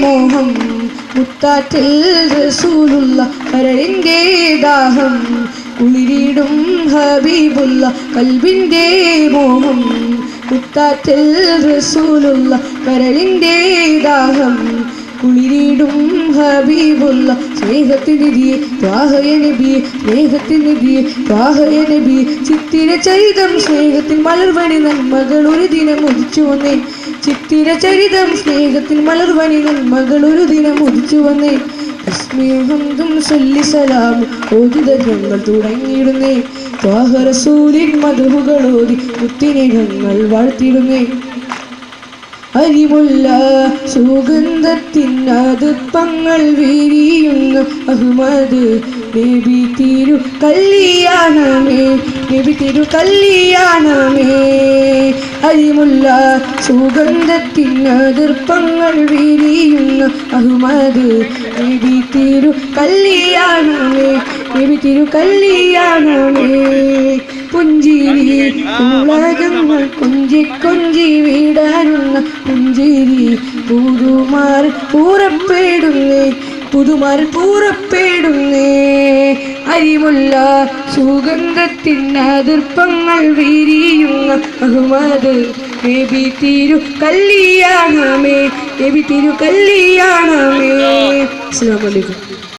മോഹം മുത്താറ്റിൽ റസൂലുള്ള കരളിൻ്റെ ദാഹം കുളിരിടും ഹബീബുള്ള കൽബിൻ്റെ മോഹം മുത്താറ്റിൽ റസൂലുള്ള കരളിൻ്റെ ദാഹം കുളിരിടും ഹബീബുള്ള സ്നേഹത്തിനിധിയെ ത്വാഹയ നബിയെ സ്നേഹത്തിനിധിയെ ത്വാഹയ നബിയെ ചിത്തിര ചരിതം സ്നേഹത്തിൽ മലർവണി നന്മകൾ ഒരു ദിനം ഉദിച്ചു വന്നേ ചിത്തിര ചരിതം സ്നേഹത്തിൽ മലർവണി നന്മകൾ ഒരു ദിനം ഉദിച്ചു വന്നേ സ്നേഹം സല്ലി സലാം ഓതിതങ്ങൾ തുടങ്ങിയിടുന്നേ ത്വാഹ റസൂലിൻ മധുഹുകളോതി മുത്തിനെ ഞങ്ങൾ വാഴ്ത്തിടുന്നേ അരിമുല്ല സുഗന്ധത്തിനതുപ്പങ്ങൾ വിരിയുന്ന അഹ്മദ് നബി തിരു കല്യാണമേ നബി തിരു കല്യാണമേ അരിമുല്ല സുഗന്ധത്തിനതുപ്പങ്ങൾ വിരിയുന്ന അഹ്മദ് നബി തിരു കല്യാണമേ നബി തിരു കല്യാണമേ പുഞ്ചിരി ഉലകങ്ങൾ കൊഞ്ചി കൊഞ്ചി വിടാനുള്ള പുഞ്ചിരി പുതുമാർ പൂറപ്പെടുന്നേ അരിമുല്ല സുഗന്ധത്തിനതിർപ്പങ്ങൾ വിരിയുന്ന അഹ്മദ് നബി തിരു കല്യാണമേ നബി തിരു കല്യാണമേ. അസ്സലാമു അലൈക്കും.